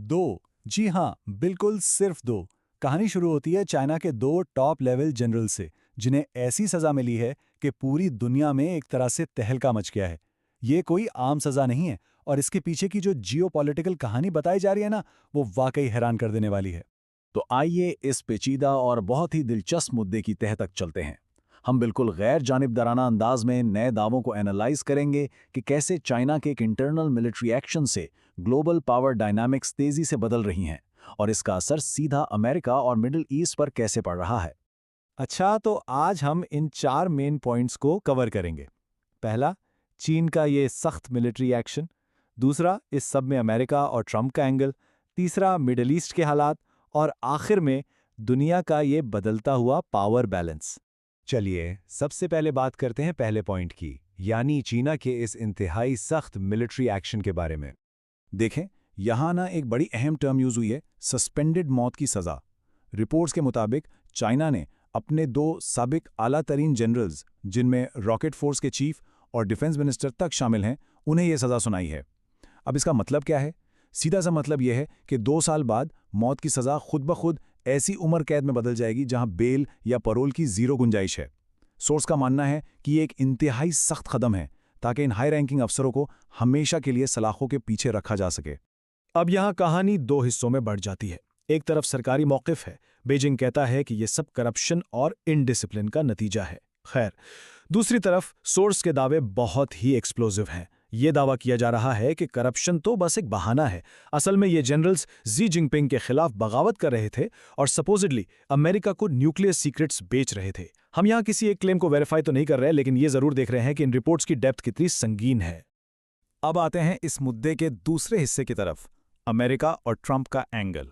दो। जी हाँ, बिल्कुल सिर्फ दो। कहानी शुरू होती है चाइना के दो टॉप लेवल जनरल से, जिन्हें ऐसी सजा मिली है कि पूरी दुनिया में एक तरह से तहलका मच गया है। ये कोई आम सजा नहीं है, और इसके पीछे की जो जियोपॉलिटिकल कहानी बताई जा रही है ना, वो वाकई हैरान कर देने वाली है। तो आइए इस पेचीदा और बहुत ही दिलचस्प मुद्दे की तह तक चलते हैं। हम बिल्कुल गैर जानिबदाराना अंदाज में नए दावों को एनालाइज करेंगे कि कैसे चाइना के एक इंटरनल मिलिट्री एक्शन से ग्लोबल पावर डायनामिक्स तेजी से बदल रही हैं और इसका असर सीधा अमेरिका और मिडिल ईस्ट पर कैसे पड़ रहा है। अच्छा, तो आज हम इन 4 मेन पॉइंट्स को कवर करेंगे। पहला, चीन का ये सख्त मिलिट्री एक्शन। दूसरा, इस सब में अमेरिका और ट्रंप का एंगल। तीसरा, मिडल ईस्ट के हालात। और आखिर में, दुनिया का ये बदलता हुआ पावर बैलेंस। चलिए, सबसे पहले बात करते हैं पहले पॉइंट की, यानी चीना के इस इंतहाई सख्त मिलिट्री एक्शन के बारे में। देखें, यहाँ ना एक बड़ी अहम टर्म यूज हुई है, सस्पेंडेड मौत की सज़ा। रिपोर्ट्स के मुताबिक चाइना ने अपने दो साबिक आला तरीन जनरल्स, जिनमें रॉकेट फोर्स के चीफ और डिफेंस मिनिस्टर तक शामिल हैं, उन्हें यह सज़ा सुनाई है। अब इसका मतलब क्या है? सीधा सा मतलब यह है कि 2 साल बाद मौत की सज़ा खुद ब खुद ऐसी उम्र कैद में बदल जाएगी जहां बेल या परोल की ज़ीरो गुंजाइश है। सोर्स का मानना है कि ये एक इंतहाई सख्त कदम है ताकि इन हाई रैंकिंग अफसरों को हमेशा के लिए सलाखों के पीछे रखा जा सके। अब यहाँ कहानी दो हिस्सों में बढ़ जाती है। एक तरफ सरकारी मौक़िफ़ है, बीजिंग कहता है कि ये सब करप्शन और इनडिसिप्लिन का नतीजा है। खैर, दूसरी तरफ सोर्स के दावे बहुत ही एक्सप्लोजिव हैं। ये दावा किया जा रहा है कि करप्शन तो बस एक बहाना है। असल में ये जनरल्स जी जिनपिंग के खिलाफ बगावत कर रहे थे और सपोजिडली अमेरिका को न्यूक्लियर सीक्रेट्स बेच रहे थे। हम यहाँ किसी एक क्लेम को वेरीफाई तो नहीं कर रहे, लेकिन ये जरूर देख रहे हैं कि इन रिपोर्ट्स की डेप्थ कितनी संगीन है। अब आते हैं इस मुद्दे के दूसरे हिस्से की तरफ, अमेरिका और ट्रंप का एंगल।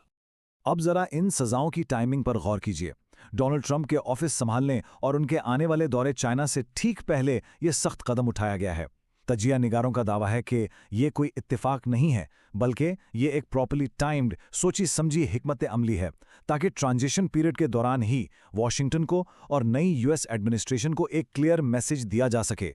अब जरा इन सजाओं की टाइमिंग पर गौर कीजिए। डोनाल्ड ट्रंप के ऑफिस संभालने और उनके आने वाले दौरे चाइना से ठीक पहले यह सख्त कदम उठाया गया है। तजिया निगारों का दावा है कि ये कोई इत्तेफाक नहीं है, बल्कि ये एक प्रॉपर्ली टाइम्ड, सोची समझी हिकमत अमली है, ताकि ट्रांजिशन पीरियड के दौरान ही वॉशिंगटन को और नई यूएस एडमिनिस्ट्रेशन को एक क्लियर मैसेज दिया जा सके।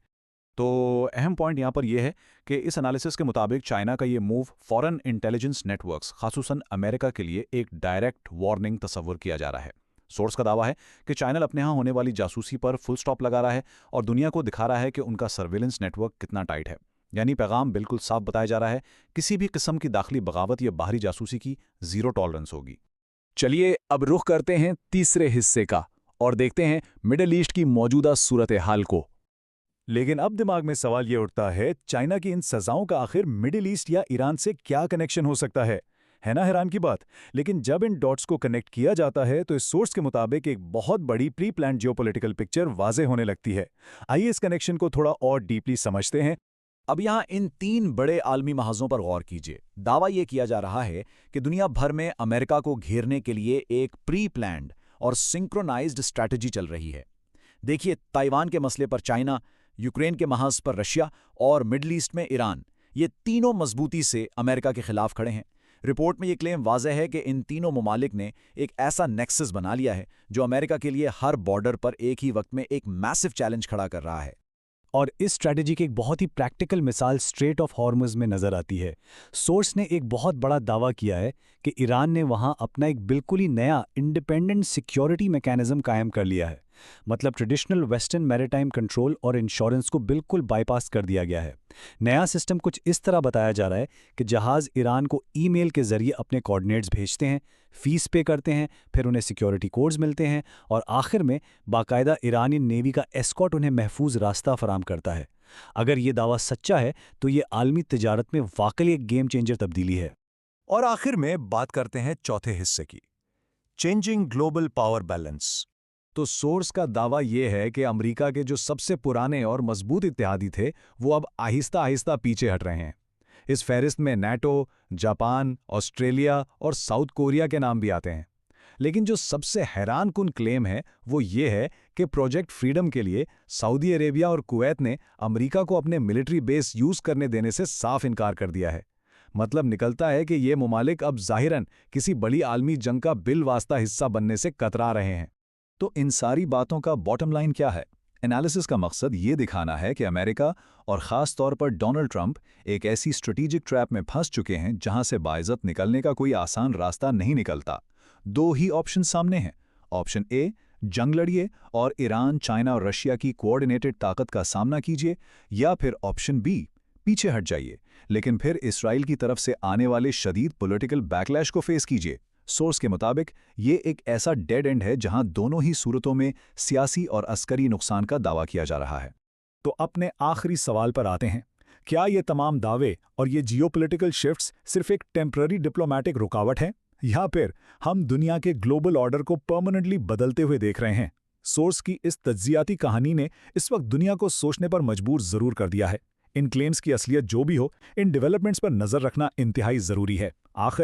तो अहम पॉइंट यहाँ पर यह है कि इस एनालिसिस के मुताबिक चाइना का ये मूव फॉरेन इंटेलिजेंस नेटवर्क्स, खासूसन अमेरिका के लिए एक डायरेक्ट वार्निंग तस्वर किया जा रहा है। सोर्स का दावा है कि चाइना अपने यहाँ होने वाली जासूसी पर फुल स्टॉप लगा रहा है और दुनिया को दिखा रहा है कि उनका सर्विलेंस नेटवर्क कितना टाइट है। यानी पैगाम बिल्कुल साफ बताया जा रहा है, किसी भी किस्म की दाखिली बगावत या बाहरी जासूसी की जीरो टॉलरेंस होगी। चलिए अब रुख करते हैं तीसरे हिस्से का और देखते हैं मिडिल ईस्ट की मौजूदा सूरत हाल को। लेकिन अब दिमाग में सवाल ये उठता है, चाइना की इन सजाओं का आखिर मिडिल ईस्ट या ईरान से क्या कनेक्शन हो सकता है ना हैरान की बात। लेकिन जब इन डॉट्स को कनेक्ट किया जाता है तो इस सोर्स के मुताबिक एक बहुत बड़ी प्री प्लान्ड जियोपॉलिटिकल पिक्चर वाज़ेह होने लगती है। आइए इस कनेक्शन को थोड़ा और डीपली समझते हैं। अब यहाँ इन 3 बड़े आलमी महाजों पर गौर कीजिए। दावा यह किया जा रहा है कि दुनिया भर में अमेरिका को घेरने के लिए एक प्री प्लान्ड और सिंक्रोनाइज्ड स्ट्रैटेजी चल रही है। देखिए, ताइवान के मसले पर चाइना, यूक्रेन के महाज पर रशिया और मिडल ईस्ट में ईरान, ये तीनों मजबूती से अमेरिका के खिलाफ खड़े हैं। रिपोर्ट में यह क्लेम वाज़ेह है कि इन तीनों ममालिक ने एक ऐसा नेक्सस बना लिया है जो अमेरिका के लिए हर बॉर्डर पर एक ही वक्त में एक मैसिव चैलेंज खड़ा कर रहा है। और इस स्ट्रैटेजी की एक बहुत ही प्रैक्टिकल मिसाल स्ट्रेट ऑफ हॉर्मुज़ में नजर आती है। सोर्स ने एक बहुत बड़ा दावा किया है कि ईरान ने वहां अपना एक बिल्कुल ही नया इंडिपेंडेंट सिक्योरिटी मैकेनिज्म कायम कर लिया है। मतलब ट्रेडिशनल वेस्टर्न मैरिटाइम कंट्रोल और इंश्योरेंस को बिल्कुल बाईपास कर दिया गया है। नया सिस्टम कुछ इस तरह बताया जा रहा है कि जहाज़ ईरान को ईमेल के जरिए अपने कोऑर्डिनेट्स भेजते हैं, फीस पे करते हैं, फिर उन्हें सिक्योरिटी कोड्स मिलते हैं और आखिर में बाकायदा ईरानी नेवी का एस्कॉर्ट उन्हें महफूज रास्ता फराम करता है। अगर ये दावा सच्चा है तो ये आलमी तिजारत में वाकई एक गेम चेंजर तब्दीली है। और आखिर में बात करते हैं चौथे हिस्से की, चेंजिंग ग्लोबल पावर बैलेंस। तो सोर्स का दावा यह है कि अमेरिका के जो सबसे पुराने और मजबूत इत्तेहादी थे वो अब आहिस्ता आहिस्ता पीछे हट रहे हैं। इस फहरिस्त में नाटो, जापान, ऑस्ट्रेलिया और साउथ कोरिया के नाम भी आते हैं। लेकिन जो सबसे हैरानकुन क्लेम है वो ये है कि प्रोजेक्ट फ्रीडम के लिए सऊदी अरेबिया और कुवैत ने अमेरिका को अपने मिलिट्री बेस यूज करने देने से साफ इनकार कर दिया है। मतलब निकलता है कि ये ममालिक अब जाहिरन किसी बड़ी आलमी जंग का बिल वास्ता हिस्सा बनने से कतरा रहे हैं। तो इन सारी बातों का बॉटम लाइन क्या है? एनालिसिस का मकसद ये दिखाना है कि अमेरिका और ख़ास तौर पर डोनाल्ड ट्रंप एक ऐसी स्ट्रेटेजिक ट्रैप में फंस चुके हैं जहां से बाइज़्ज़त निकलने का कोई आसान रास्ता नहीं निकलता। दो ही ऑप्शन सामने हैं। ऑप्शन ए, जंग लड़िए और ईरान, चाइना और रशिया की कोऑर्डिनेटेड ताकत का सामना कीजिए, या फिर ऑप्शन बी, पीछे हट जाइए लेकिन फिर इसराइल की तरफ से आने वाले शदीद पॉलिटिकल बैकलैश को फेस कीजिए। सोर्स के मुताबिक ये एक ऐसा डेड एंड है जहां दोनों ही सूरतों में सियासी और अस्करी नुकसान का दावा किया जा रहा है। तो अपने आखिरी सवाल पर आते हैं। क्या ये तमाम दावे और ये जियोपॉलिटिकल शिफ्ट्स सिर्फ एक टेम्पररी डिप्लोमैटिक रुकावट है, या फिर हम दुनिया के ग्लोबल ऑर्डर को परमानेंटली बदलते हुए देख रहे हैं? सोर्स की इस तज्जियाती कहानी ने इस वक्त दुनिया को सोचने पर मजबूर जरूर कर दिया है। इन क्लेम्स की असलियत जो भी हो, इन डेवलपमेंट्स पर नजर रखना इंतहाई जरूरी है। आखिर